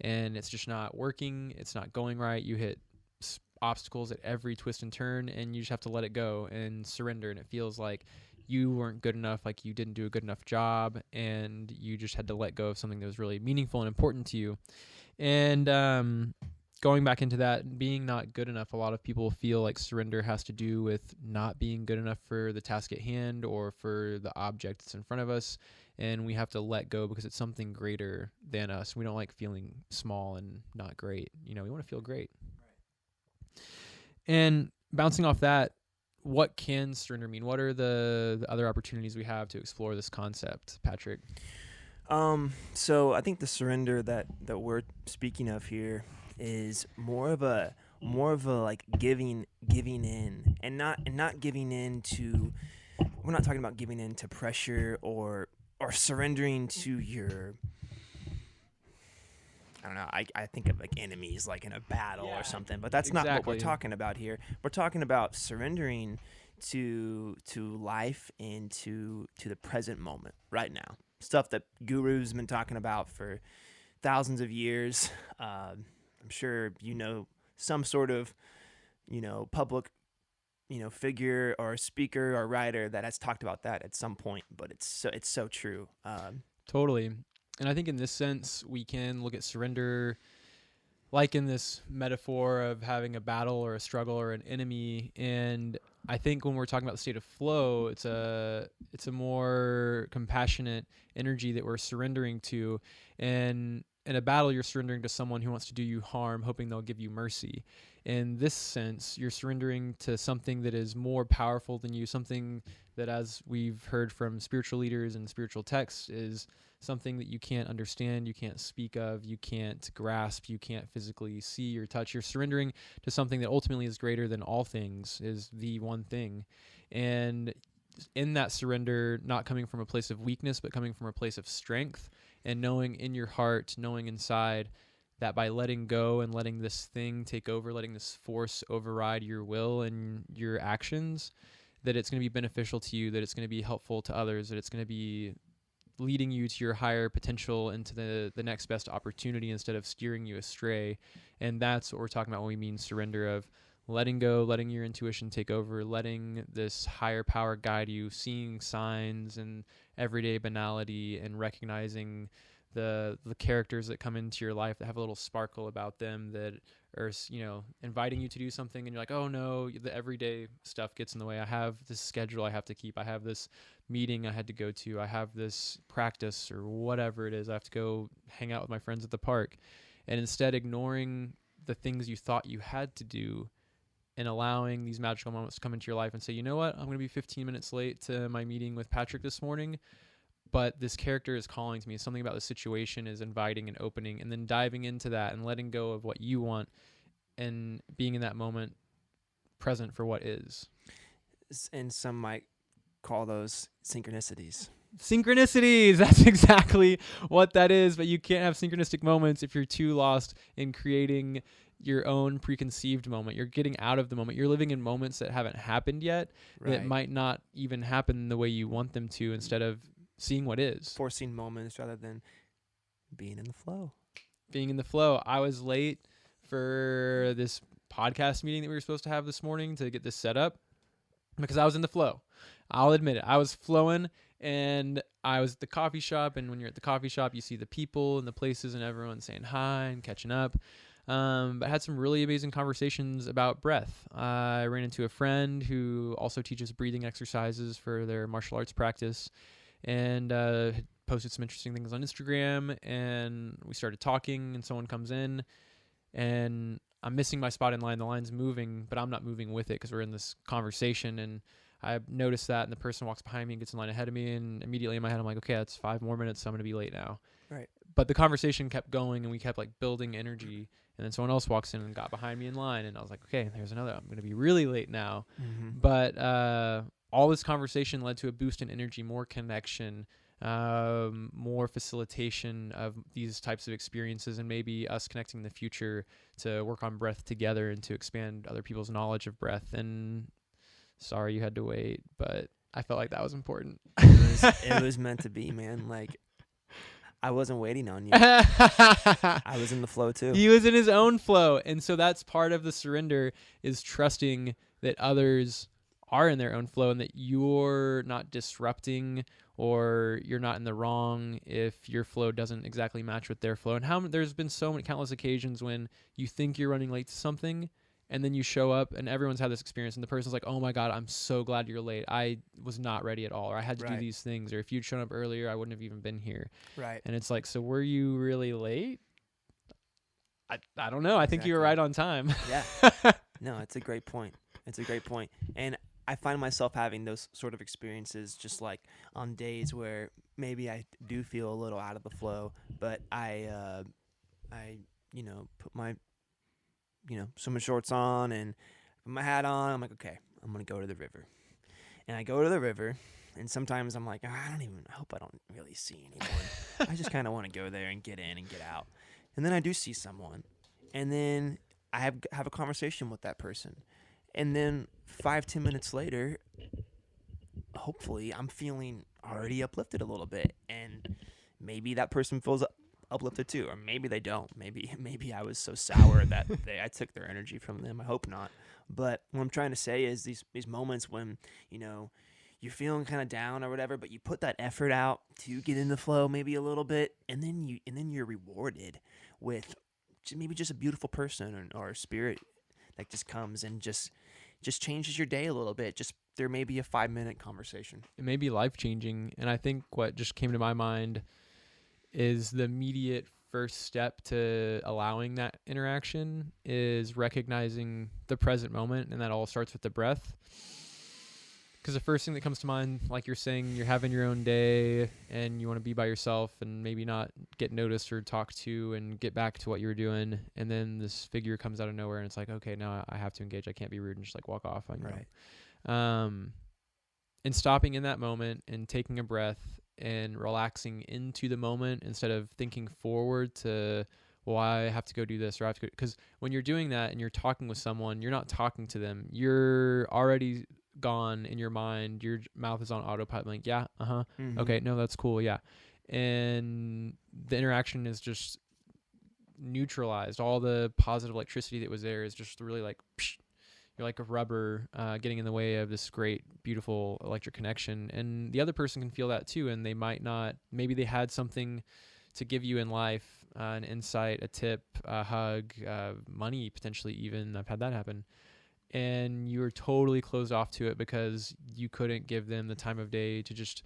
and it's just not working. It's not going right. You hit obstacles at every twist and turn, and you just have to let it go and surrender. And it feels like you weren't good enough, like you didn't do a good enough job, and you just had to let go of something that was really meaningful and important to you. And going back into that, being not good enough, a lot of people feel like surrender has to do with not being good enough for the task at hand or for the object that's in front of us. And we have to let go because it's something greater than us. We don't like feeling small and not great. We want to feel great. And bouncing off that, what can surrender mean? What are the other opportunities we have to explore this concept, Patrick? So I think the surrender that we're speaking of here is more of a like giving in, and not giving in to. We're not talking about giving in to pressure or surrendering to your. I don't know. I think of like enemies, like in a battle or something, but that's not what we're talking about here. We're talking about surrendering to life and to the present moment right now. Stuff that gurus have been talking about for thousands of years. I'm sure some sort of public figure or speaker or writer that has talked about that at some point. But it's so true. Totally. And I think in this sense, we can look at surrender like in this metaphor of having a battle or a struggle or an enemy. And I think when we're talking about the state of flow, it's a more compassionate energy that we're surrendering to. And in a battle, you're surrendering to someone who wants to do you harm, hoping they'll give you mercy. In this sense, you're surrendering to something that is more powerful than you, something that, as we've heard from spiritual leaders and spiritual texts, is something that you can't understand, you can't speak of, you can't grasp, you can't physically see or touch. You're surrendering to something that ultimately is greater than all things, is the one thing. And in that surrender, not coming from a place of weakness, but coming from a place of strength, and knowing in your heart, knowing inside that by letting go and letting this thing take over, letting this force override your will and your actions, that it's going to be beneficial to you, that it's going to be helpful to others, that it's going to be leading you to your higher potential, into the next best opportunity, instead of steering you astray. And that's what we're talking about when we mean surrender, of letting go, letting your intuition take over, letting this higher power guide you, seeing signs and everyday banality, and recognizing the characters that come into your life that have a little sparkle about them, that are inviting you to do something, and you're like, oh no, the everyday stuff gets in the way. I have this schedule I have to keep, I have this meeting I had to go to, I have this practice or whatever it is, I have to go hang out with my friends at the park. And instead, ignoring the things you thought you had to do, and allowing these magical moments to come into your life and say, you know what, I'm going to be 15 minutes late to my meeting with Patrick this morning, but this character is calling to me. Something about the situation is inviting and opening, and then diving into that and letting go of what you want and being in that moment present for what is. And some might call those synchronicities. Synchronicities, that's exactly what that is. But you can't have synchronistic moments if you're too lost in creating your own preconceived moment. You're getting out of the moment. You're living in moments that haven't happened yet, that might not even happen the way you want them to, instead of seeing what is. Forcing moments rather than being in the flow. Being in the flow. I was late for this podcast meeting that we were supposed to have this morning to get this set up because I was in the flow. I'll admit it. I was flowing, and I was at the coffee shop, and when you're at the coffee shop, you see the people and the places and everyone saying hi and catching up. But I had some really amazing conversations about breath. I ran into a friend who also teaches breathing exercises for their martial arts practice, and had posted some interesting things on Instagram, and we started talking, and someone comes in, and I'm missing my spot in line. The line's moving, but I'm not moving with it because we're in this conversation, and I noticed that, and the person walks behind me and gets in line ahead of me, and immediately in my head, I'm like, okay, that's 5 more minutes, so I'm going to be late now. Right. But the conversation kept going, and we kept like building energy, and then someone else walks in and got behind me in line, and I was like, okay, there's another. I'm going to be really late now. Mm-hmm. But all this conversation led to a boost in energy, more connection, more facilitation of these types of experiences, and maybe us connecting in the future to work on breath together and to expand other people's knowledge of breath. And sorry you had to wait, but I felt like that was important. It was meant to be, man. Like, I wasn't waiting on you. I was in the flow too. He was in his own flow. And so that's part of the surrender, is trusting that others are in their own flow and that you're not disrupting or you're not in the wrong if your flow doesn't exactly match with their flow. And there's been so many countless occasions when you think you're running late to something and then you show up, and everyone's had this experience, and the person's like, oh my God, I'm so glad you're late. I was not ready at all, or I had to do these things, or if you'd shown up earlier, I wouldn't have even been here. Right. And it's like, so were you really late? I don't know. I think you were right on time. Yeah. No, it's a great point. It's a great point. And I find myself having those sort of experiences just like on days where maybe I do feel a little out of the flow, but I put my swimming shorts on and put my hat on. I'm like, okay, I'm going to go to the river. And I go to the river, and sometimes I'm like, I hope I don't really see anyone. I just kind of want to go there and get in and get out. And then I do see someone, and then I have a conversation with that person. And then 5-10 minutes later, hopefully I'm feeling already uplifted a little bit, and maybe that person feels uplifted too, or maybe they don't. Maybe I was so sour that I took their energy from them. I hope not. But what I'm trying to say is these moments when you're feeling kind of down or whatever, but you put that effort out to get in the flow maybe a little bit, and then you're rewarded with maybe just a beautiful person or a spirit that just comes and just changes your day a little bit. Just there may be a 5-minute conversation. It may be life-changing. And I think what just came to my mind is the immediate first step to allowing that interaction is recognizing the present moment, and that all starts with the breath. Because the first thing that comes to mind, like you're saying, you're having your own day and you want to be by yourself and maybe not get noticed or talked to and get back to what you were doing. And then this figure comes out of nowhere and it's like, okay, now I have to engage. I can't be rude and just like walk off on you. Right. And stopping in that moment and taking a breath and relaxing into the moment instead of thinking forward to, well, I have to go do this or I have to go. Because when you're doing that and you're talking with someone, you're not talking to them. You're already gone in your mind. Your mouth is on autopilot. Like, yeah, Mm-hmm. okay, no, that's cool, yeah. And the interaction is just neutralized. All the positive electricity that was there is just really like, psh, you're like a rubber getting in the way of this great, beautiful electric connection. And the other person can feel that too, and they might not. Maybe they had something to give you in life, an insight, a tip, a hug, money potentially even. I've had that happen. And you were totally closed off to it because you couldn't give them the time of day to just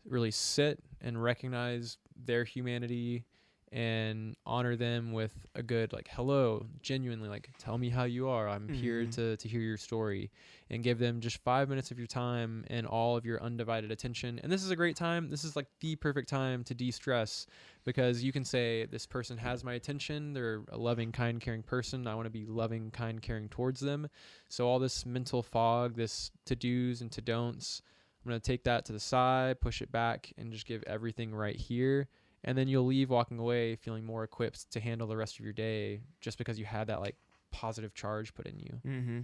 really sit and recognize their humanity and honor them with a good, like, hello, genuinely, like, tell me how you are. I'm here to hear your story, and give them just 5 minutes of your time and all of your undivided attention. And this is a great time. This is like the perfect time to de-stress, because you can say, this person has my attention. They're a loving, kind, caring person. I want to be loving, kind, caring towards them. So all this mental fog, this to-dos and to-don'ts, I'm going to take that to the side, push it back, and just give everything right here. And then you'll leave walking away feeling more equipped to handle the rest of your day, just because you had that like positive charge put in you. Mm-hmm.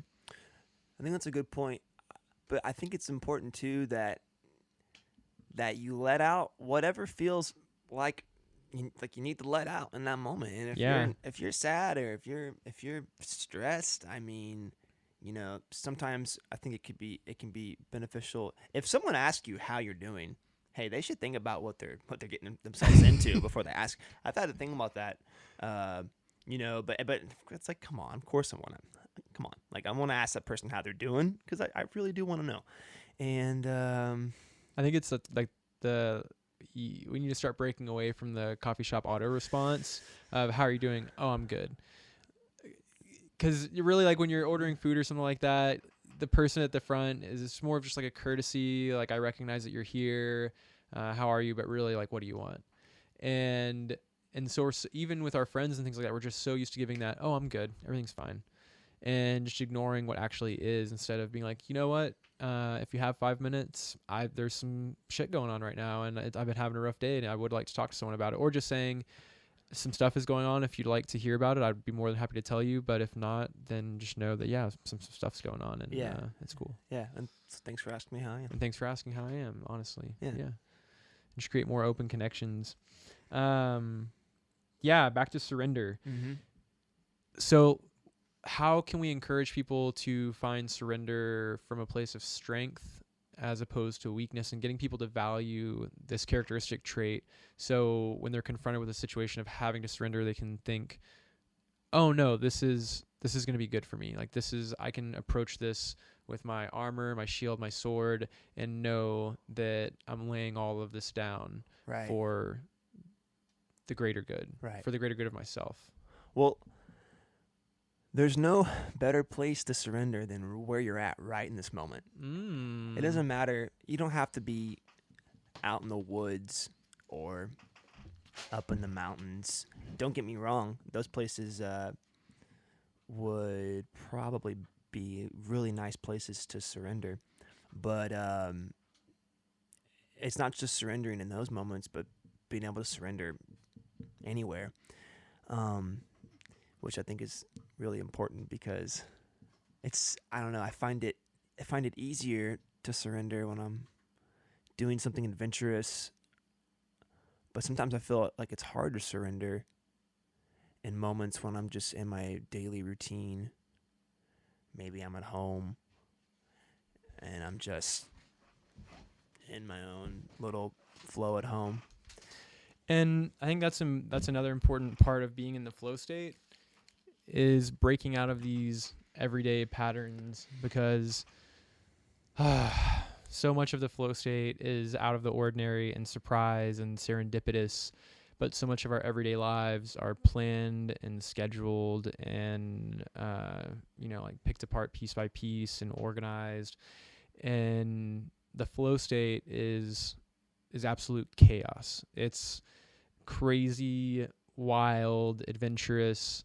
I think that's a good point. But I think it's important too that you let out whatever feels like you need to let out in that moment. And if you're sad or if you're stressed, I mean, sometimes I think it can be beneficial if someone asks you how you're doing. Hey, they should think about what they're getting themselves into before they ask. I've had to think about that, but it's like, come on, of course I want to. Come on, like I want to ask that person how they're doing because I really do want to know. And I think it's like we need to start breaking away from the coffee shop auto response of how are you doing? Oh, I'm good. Because you're really like when you're ordering food or something like that, the person at the front is more of just like a courtesy. Like, I recognize that you're here. How are you? But really, like, what do you want? And so even with our friends and things like that, we're just so used to giving that, oh, I'm good. Everything's fine. And just ignoring what actually is instead of being like, you know what? If you have 5 minutes, there's some shit going on right now. And I've been having a rough day and I would like to talk to someone about it. Or just saying, some stuff is going on. If you'd like to hear about it, I'd be more than happy to tell you. But if not, then just know that, some stuff's going on, and it's cool. Yeah, and thanks for asking me how I am. And thanks for asking how I am, honestly. Yeah. Just create more open connections. Yeah, back to surrender. Mm-hmm. So how can we encourage people to find surrender from a place of strength as opposed to weakness, and getting people to value this characteristic trait, so when they're confronted with a situation of having to surrender, they can think, oh no, this is going to be good for me. Like, I can approach this with my armor, my shield, my sword, and know that I'm laying all of this down Right. for the greater good, Right. for the greater good of myself. Well, there's no better place to surrender than where you're at right in this moment. It doesn't matter. You don't have to be out in the woods or up in the mountains. Don't get me wrong. Those places would probably be really nice places to surrender. But it's not just surrendering in those moments, but being able to surrender anywhere, which I think is really important, because I don't know, I find it easier to surrender when I'm doing something adventurous, but sometimes I feel like it's hard to surrender in moments when I'm just in my daily routine. Maybe I'm at home and I'm just in my own little flow at home. And I think that's another important part of being in the flow state, is breaking out of these everyday patterns, because so much of the flow state is out of the ordinary and surprise and serendipitous, but so much of our everyday lives are planned and scheduled and like picked apart piece by piece and organized. And the flow state is absolute chaos. It's crazy, wild, adventurous,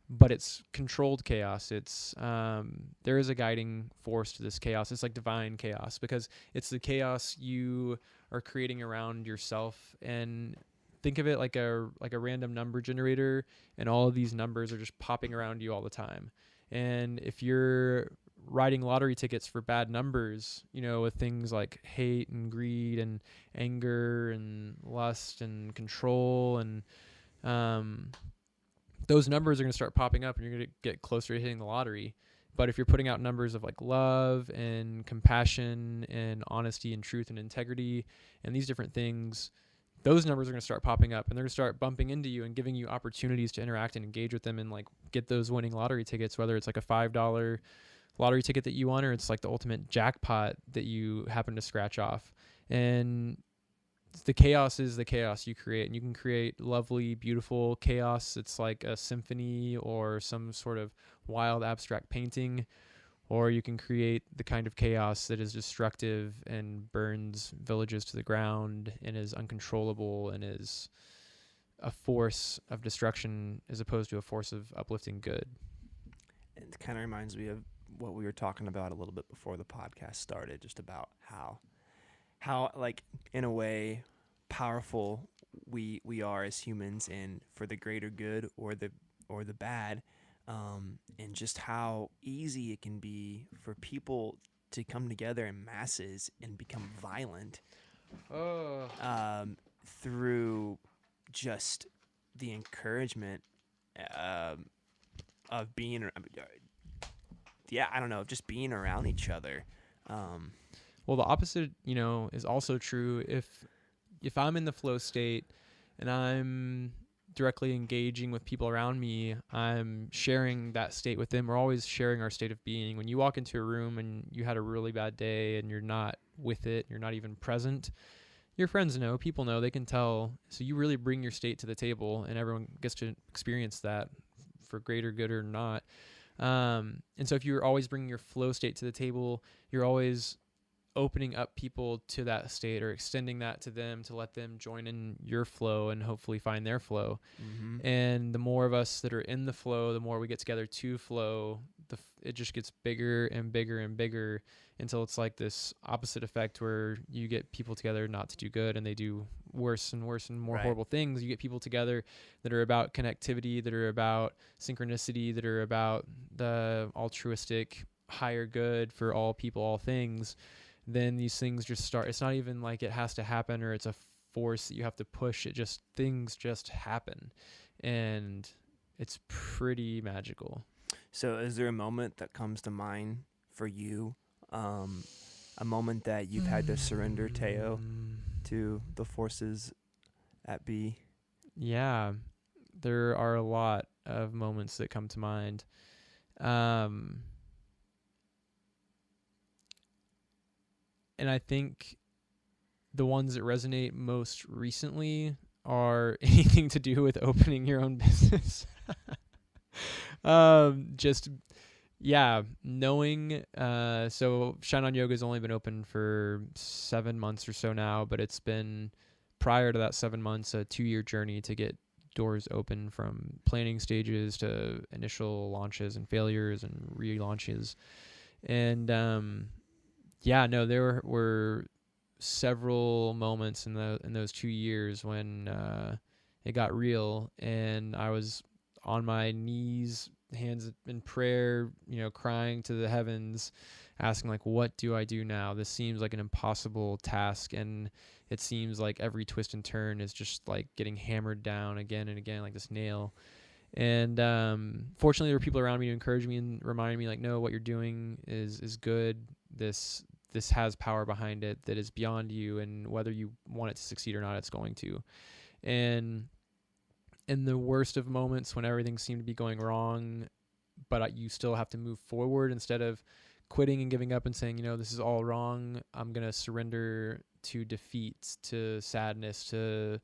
but it's controlled chaos. It's there is a guiding force to this chaos. It's like divine chaos, because it's the chaos you are creating around yourself. And think of it like a random number generator, and all of these numbers are just popping around you all the time. And if you're writing lottery tickets for bad numbers, with things like hate and greed and anger and lust and control, and those numbers are going to start popping up, and you're going to get closer to hitting the lottery. But if you're putting out numbers of like love and compassion and honesty and truth and integrity and these different things, those numbers are going to start popping up, and they're going to start bumping into you and giving you opportunities to interact and engage with them and like get those winning lottery tickets, whether it's like a $5 lottery ticket that you won, or it's like the ultimate jackpot that you happen to scratch off. And the chaos is the chaos you create, and you can create lovely, beautiful chaos. It's like a symphony or some sort of wild abstract painting, or you can create the kind of chaos that is destructive and burns villages to the ground and is uncontrollable and is a force of destruction as opposed to a force of uplifting good. It kind of reminds me of what we were talking about a little bit before the podcast started, just about how like, in a way, powerful we are as humans, and for the greater good or the bad, and just how easy it can be for people to come together in masses and become violent through just the encouragement of being just being around each other. Well, the opposite, is also true. If I'm in the flow state and I'm directly engaging with people around me, I'm sharing that state with them. We're always sharing our state of being. When you walk into a room and you had a really bad day and you're not with it, you're not even present, your friends know, people know, they can tell. So you really bring your state to the table, and everyone gets to experience that for greater good or not. And so if you're always bringing your flow state to the table, you're always opening up people to that state, or extending that to them to let them join in your flow and hopefully find their flow. Mm-hmm. And the more of us that are in the flow, the more we get together to flow, it just gets bigger and bigger and bigger, until it's like this opposite effect where you get people together not to do good, and they do worse and worse and more horrible things. You get people together that are about connectivity, that are about synchronicity, that are about the altruistic higher good for all people, all things. Then these things just start. It's not even like it has to happen, or it's a force that you have to push. Things just happen, and it's pretty magical. So is there a moment that comes to mind for you, a moment that you've had to surrender, Teo, to the forces at B? Yeah, there are a lot of moments that come to mind. And I think the ones that resonate most recently are anything to do with opening your own business. Knowing, so Shine On Yoga has only been open for 7 months or so now, but it's been, prior to that 7 months, a 2-year journey to get doors open, from planning stages to initial launches and failures and relaunches. And there were several moments in those 2 years when it got real, and I was on my knees, hands in prayer, crying to the heavens, asking, like, what do I do now? This seems like an impossible task, and it seems like every twist and turn is just like getting hammered down again and again, like this nail. And fortunately, there were people around me to encourage me and remind me, like, no, what you're doing is good. This has power behind it that is beyond you, and whether you want it to succeed or not, it's going to. And in the worst of moments, when everything seemed to be going wrong, but you still have to move forward, instead of quitting and giving up and saying, this is all wrong, I'm going to surrender to defeat, to sadness, to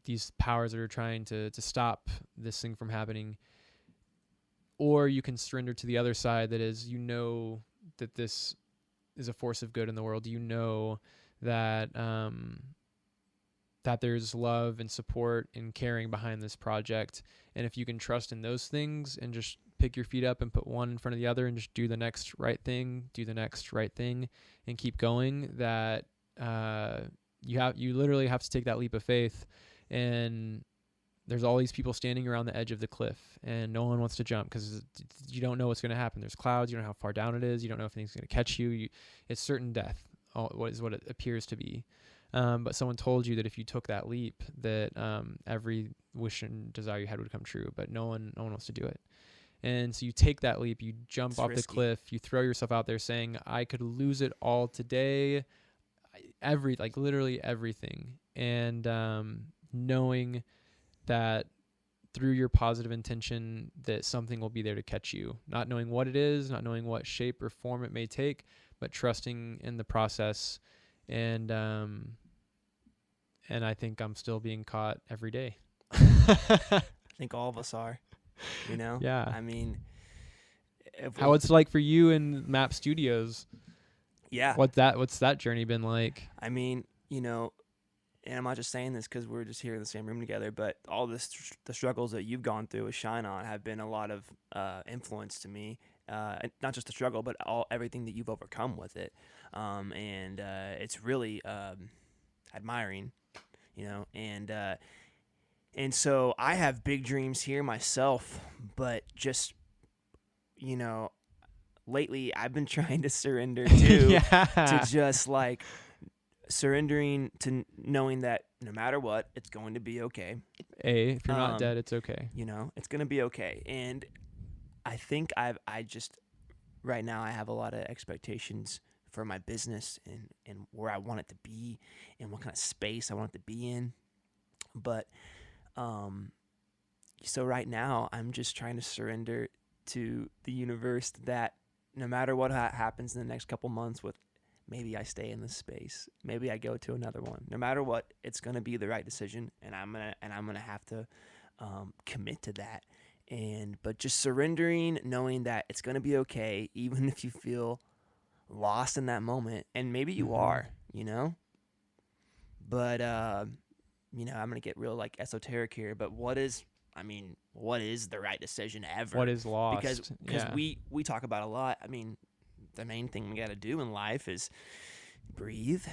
these powers that are trying to stop this thing from happening. Or you can surrender to the other side, that is, that this is a force of good in the world. That that there's love and support and caring behind this project. And if you can trust in those things and just pick your feet up and put one in front of the other and just do the next right thing, and keep going, that you literally have to take that leap of faith. And there's all these people standing around the edge of the cliff, and no one wants to jump because you don't know what's going to happen. There's clouds. You don't know how far down it is. You don't know if anything's going to catch you. It's certain death. What it appears to be. But someone told you that if you took that leap, that every wish and desire you had would come true. But no one wants to do it. And so you take that leap. You jump off the cliff. You throw yourself out there, saying, "I could lose it all today." Literally everything. And knowing that through your positive intention, that something will be there to catch you. Not knowing what it is, not knowing what shape or form it may take, but trusting in the process. And I think I'm still being caught every day. I think all of us are, Yeah. I mean, how it's like for you in Map Studios. Yeah. What's that journey been like? I mean, and I'm not just saying this because we're just here in the same room together, but all the struggles that you've gone through with Shine On have been a lot of influence to me. Not just the struggle, but everything that you've overcome with it. And it's really admiring, and so I have big dreams here myself, but just, lately I've been trying to surrender to just like surrendering to knowing that no matter what, it's going to be okay. If you're not dead, it's okay. It's going to be okay. And I think right now I have a lot of expectations for my business and where I want it to be and what kind of space I want it to be in. But, so right now I'm just trying to surrender to the universe that no matter what happens in the next couple months, with maybe I stay in this space, maybe I go to another one, no matter what, it's going to be the right decision. And I'm going to have to, commit to that. But just surrendering, knowing that it's going to be okay, even if you feel lost in that moment, and maybe you are, but I'm going to get real like esoteric here, but what is the right decision ever? What is lost? Because we talk about a lot. I mean, the main thing we got to do in life is breathe,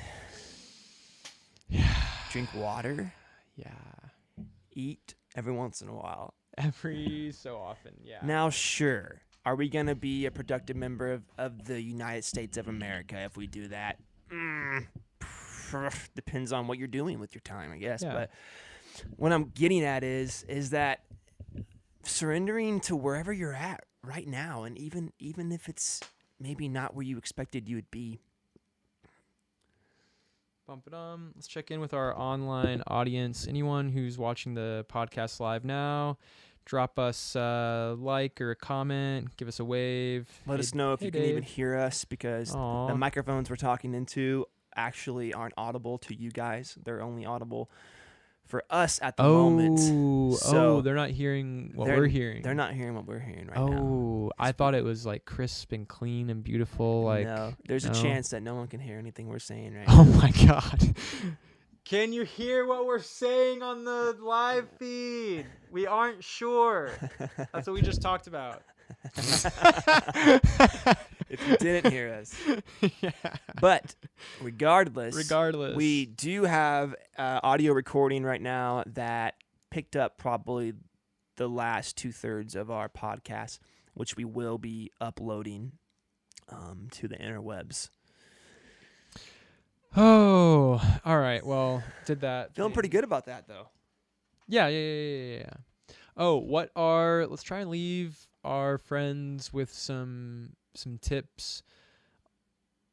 drink water, eat every once in a while. Every so often, yeah. Now, sure, are we going to be a productive member of the United States of America if we do that? depends on what you're doing with your time, I guess. Yeah. But what I'm getting at is that surrendering to wherever you're at right now, and even if it's maybe not where you expected you would be. Let's check in with our online audience. Anyone who's watching the podcast live now, drop us a like or a comment, give us a wave. Let us know if you can Dave. even hear us, because the microphones we're talking into actually aren't audible to you guys. They're only audible for us at the moment. So they're not hearing what we're hearing. They're not hearing what we're hearing right now. Oh, I thought it was like crisp and clean and beautiful. No, there's a chance that no one can hear anything we're saying right now. Oh now. my God. Can you hear what we're saying on the live feed? We aren't sure. That's what we just talked about. If you didn't hear us. Yeah. But regardless, we do have audio recording right now that picked up probably the last 2/3 of our podcast, which we will be uploading to the interwebs. Oh, all right. Well, did that. Feeling pretty good about that, though. Yeah. Oh, let's try and leave our friends with some tips.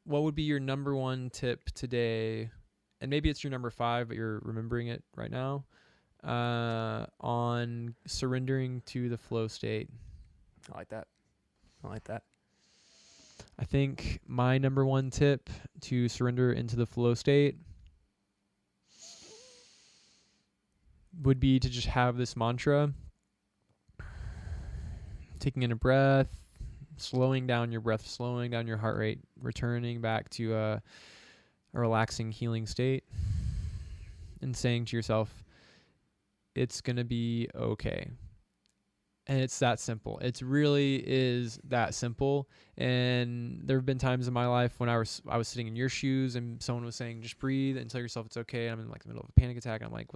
What would be your number one tip today? And maybe it's your number 5, but you're remembering it right now, on surrendering to the flow state. I like that. I think my number one tip to surrender into the flow state would be to just have this mantra, taking in a breath, slowing down your breath, slowing down your heart rate, returning back to a relaxing, healing state, and saying to yourself, it's going to be okay. And it's that simple. It really is that simple. And there have been times in my life when I was sitting in your shoes and someone was saying, just breathe and tell yourself it's okay. And I'm in like the middle of a panic attack. And I'm like,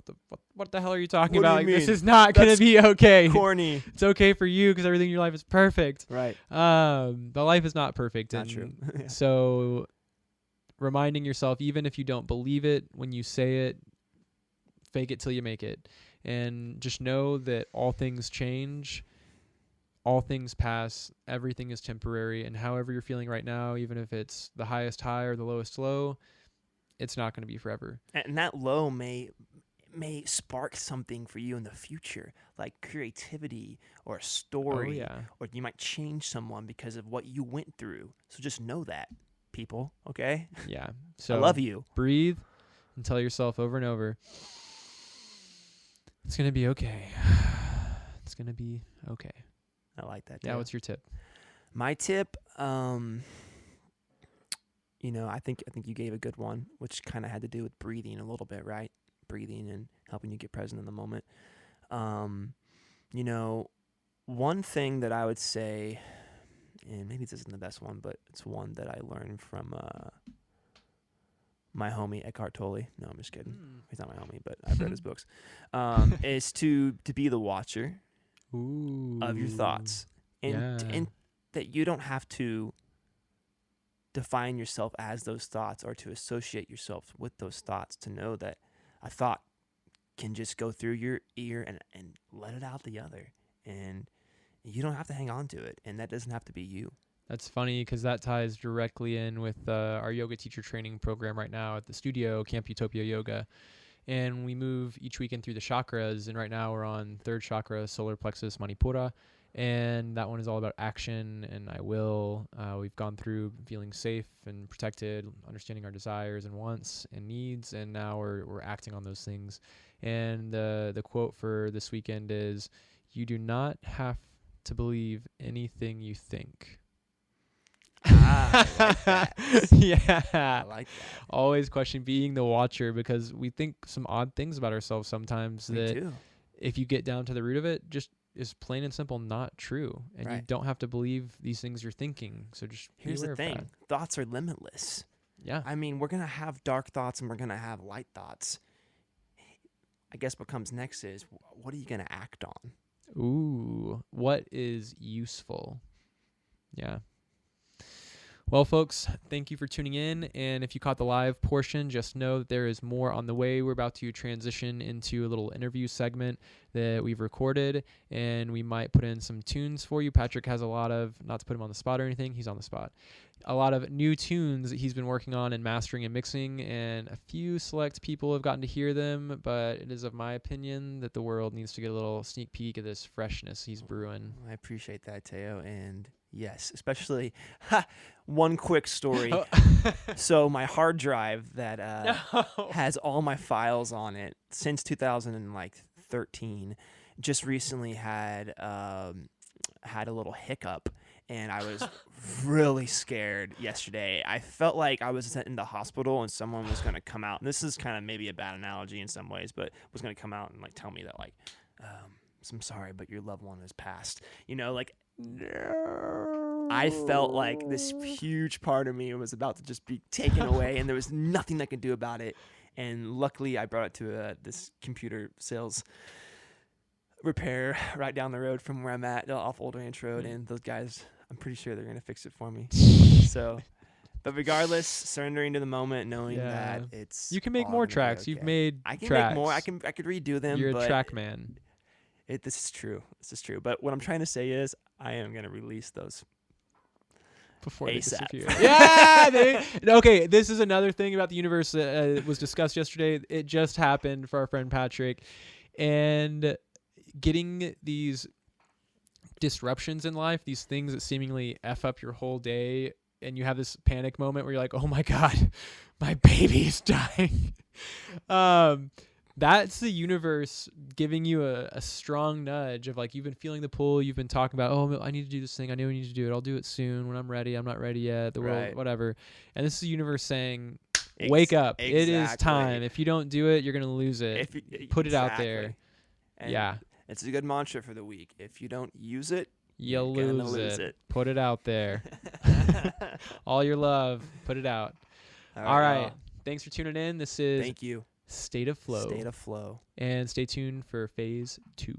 what the hell are you talking about? Like, this is not going to be okay. Corny. It's okay for you because everything in your life is perfect. Right. But life is not perfect. Not true. Yeah. So reminding yourself, even if you don't believe it, when you say it, fake it till you make it. And just know that all things change, all things pass, everything is temporary, and however you're feeling right now, even if it's the highest high or the lowest low, it's not going to be forever. And that low may spark something for you in the future, like creativity or a story, or you might change someone because of what you went through. So just know that, people, okay? Yeah. So I love you. Breathe and tell yourself over and over, it's going to be okay. It's going to be okay. I like that. Yeah, what's your tip? My tip, I think you gave a good one, which kind of had to do with breathing a little bit, right? Breathing and helping you get present in the moment. One thing that I would say, and maybe this isn't the best one, but it's one that I learned from my homie Eckhart Tolle. No, I'm just kidding. He's not my homie, but I've read his books. Is to be the watcher of your thoughts, and that you don't have to define yourself as those thoughts or to associate yourself with those thoughts, to know that a thought can just go through your ear and let it out the other, and you don't have to hang on to it, and that doesn't have to be you. That's funny because that ties directly in with our yoga teacher training program right now at the studio, Camp Utopia Yoga. And we move each weekend through the chakras. And right now we're on 3rd chakra, solar plexus, Manipura. And that one is all about action and I will. We've gone through feeling safe and protected, understanding our desires and wants and needs. And now we're acting on those things. And the quote for this weekend is, you do not have to believe anything you think. I like that. Yeah. I like that. Always question being the watcher, because we think some odd things about ourselves sometimes We that do. if you get down to the root of it, just is plain and simple not true. And you don't have to believe these things you're thinking. So just here's the thing. Thoughts are limitless. Yeah. I mean, we're going to have dark thoughts and we're going to have light thoughts. I guess what comes next is, what are you going to act on? Ooh, what is useful? Yeah. Well, folks, thank you for tuning in. And if you caught the live portion, just know that there is more on the way. We're about to transition into a little interview segment that we've recorded, and we might put in some tunes for you. Patrick has a lot of, not to put him on the spot or anything, he's on the spot, a lot of new tunes that he's been working on and mastering and mixing, and a few select people have gotten to hear them, but it is of my opinion that the world needs to get a little sneak peek of this freshness he's brewing. I appreciate that, Teo, and yes, especially one quick story. So my hard drive that has all my files on it since 2013 just recently had a little hiccup, and I was really scared yesterday. I felt like I was in the hospital and someone was going to come out. And this is kind of maybe a bad analogy in some ways, but was going to come out and like tell me that like, I'm sorry, but your loved one has passed. You know, like, no. I felt like this huge part of me was about to just be taken away, and there was nothing I could do about it. And luckily, I brought it to this computer sales repair right down the road from where I'm at, off Old Ranch Road, and those guys, I'm pretty sure they're gonna fix it for me. So, but regardless, surrendering to the moment, knowing that it's you can make more tracks. Okay. You've made I can tracks. make more. I could redo them. You're a track man. This is true. This is true. But what I'm trying to say is, I am gonna release those before ASAP. They disappear. Yeah. Okay. This is another thing about the universe that was discussed yesterday. It just happened for our friend Patrick, and getting these disruptions in life, these things that seemingly F up your whole day, and you have this panic moment where you're like, oh my God, my baby's dying. That's the universe giving you a strong nudge of like, you've been feeling the pull, you've been talking about, oh, I need to do this thing, I know I need to do it, I'll do it soon when I'm ready, I'm not ready yet, the world, whatever. And this is the universe saying, wake up, It is time. If you don't do it, you're going to lose it. Put it out there. And it's a good mantra for the week. If you don't use it, you'll lose it. Put it out there. All your love, put it out. All right. Thanks for tuning in. This is Thank you. State of Flow. State of Flow. And stay tuned for phase 2.